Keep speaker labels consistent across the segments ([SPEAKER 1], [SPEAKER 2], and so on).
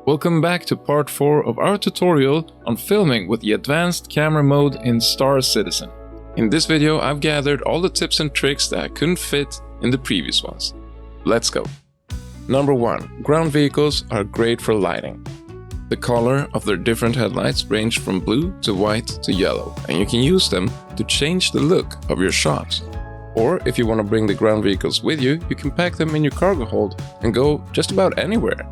[SPEAKER 1] Welcome back to part 4 of our tutorial on filming with the advanced camera mode in Star Citizen. In this video I've gathered all the tips and tricks that I couldn't fit in the previous ones. Let's go. Number 1. Ground vehicles are great for lighting. The color of their different headlights range from blue to white to yellow, and you can use them to change the look of your shots. Or if you want to bring the ground vehicles with you, you can pack them in your cargo hold and go just about anywhere.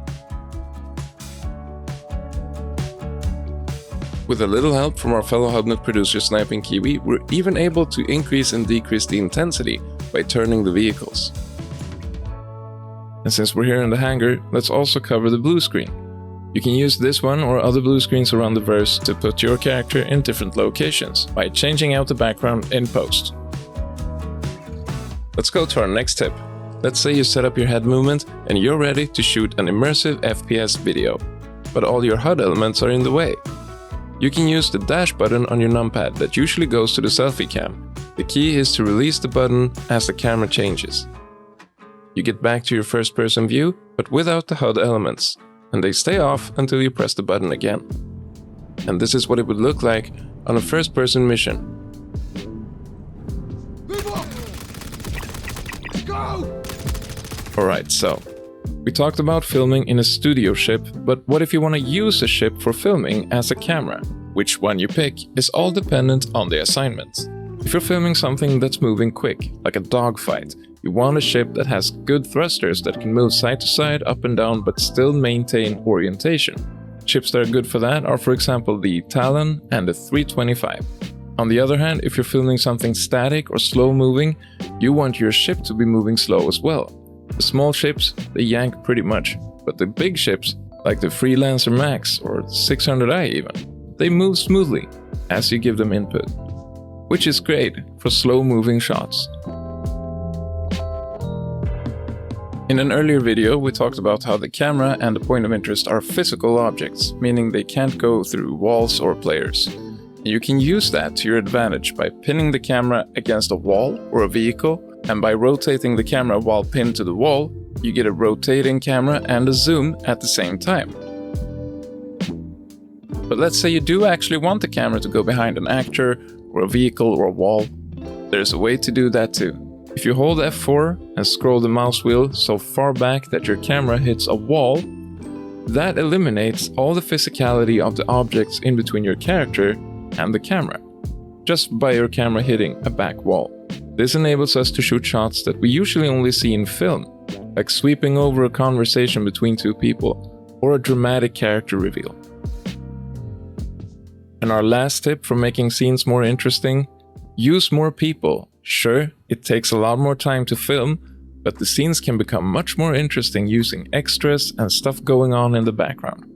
[SPEAKER 1] With a little help from our fellow HUD producer SnipingKiwi, we're even able to increase and decrease the intensity by turning the vehicles. And since we're here in the hangar, let's also cover the blue screen. You can use this one or other blue screens around the verse to put your character in different locations by changing out the background in post. Let's go to our next tip. Let's say you set up your head movement and you're ready to shoot an immersive FPS video, but all your HUD elements are in the way. You can use the dash button on your numpad that usually goes to the selfie cam. The key is to release the button as the camera changes. You get back to your first person view, but without the HUD elements, and they stay off until you press the button again. And this is what it would look like on a first person mission. Alright, so we talked about filming in a studio ship, but what if you want to use a ship for filming as a camera? Which one you pick is all dependent on the assignment. If you're filming something that's moving quick, like a dogfight, you want a ship that has good thrusters that can move side to side, up and down, but still maintain orientation. Ships that are good for that are, for example, the Talon and the 325. On the other hand, if you're filming something static or slow moving, you want your ship to be moving slow as well. The small ships, they yank pretty much, but the big ships, like the Freelancer Max or 600i even, they move smoothly as you give them input, which is great for slow moving shots. In an earlier video, we talked about how the camera and the point of interest are physical objects, meaning they can't go through walls or players. You can use that to your advantage by pinning the camera against a wall or a vehicle, and by rotating the camera while pinned to the wall, you get a rotating camera and a zoom at the same time. But let's say you do actually want the camera to go behind an actor or a vehicle or a wall. There's a way to do that too. If you hold F4 and scroll the mouse wheel so far back that your camera hits a wall, that eliminates all the physicality of the objects in between your character and the camera, just by your camera hitting a back wall. This enables us to shoot shots that we usually only see in film, like sweeping over a conversation between two people, or a dramatic character reveal. And our last tip for making scenes more interesting: use more people. Sure, it takes a lot more time to film, but the scenes can become much more interesting using extras and stuff going on in the background.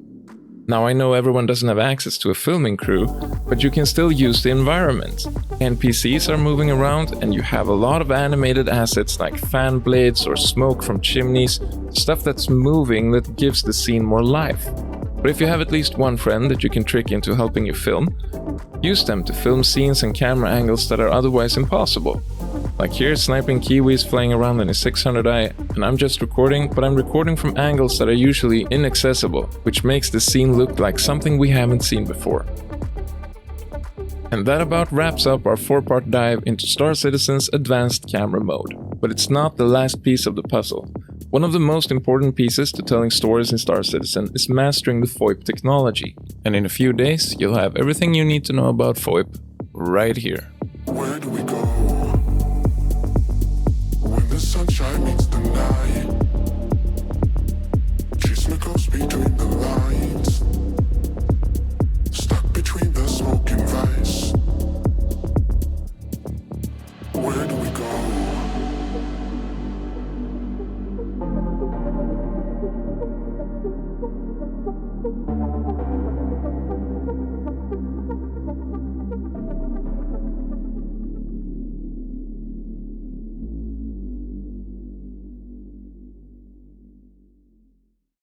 [SPEAKER 1] Now I know everyone doesn't have access to a filming crew, but you can still use the environment. NPCs are moving around and you have a lot of animated assets like fan blades or smoke from chimneys, stuff that's moving that gives the scene more life. But if you have at least one friend that you can trick into helping you film, use them to film scenes and camera angles that are otherwise impossible. Like here, SnipingKiwi is flying around in his 600i, and I'm just recording, but I'm recording from angles that are usually inaccessible, which makes the scene look like something we haven't seen before. And that about wraps up our 4-part dive into Star Citizen's advanced camera mode. But it's not the last piece of the puzzle. One of the most important pieces to telling stories in Star Citizen is mastering the FOIP technology. And in a few days, you'll have everything you need to know about FOIP right here.
[SPEAKER 2] Where do we go?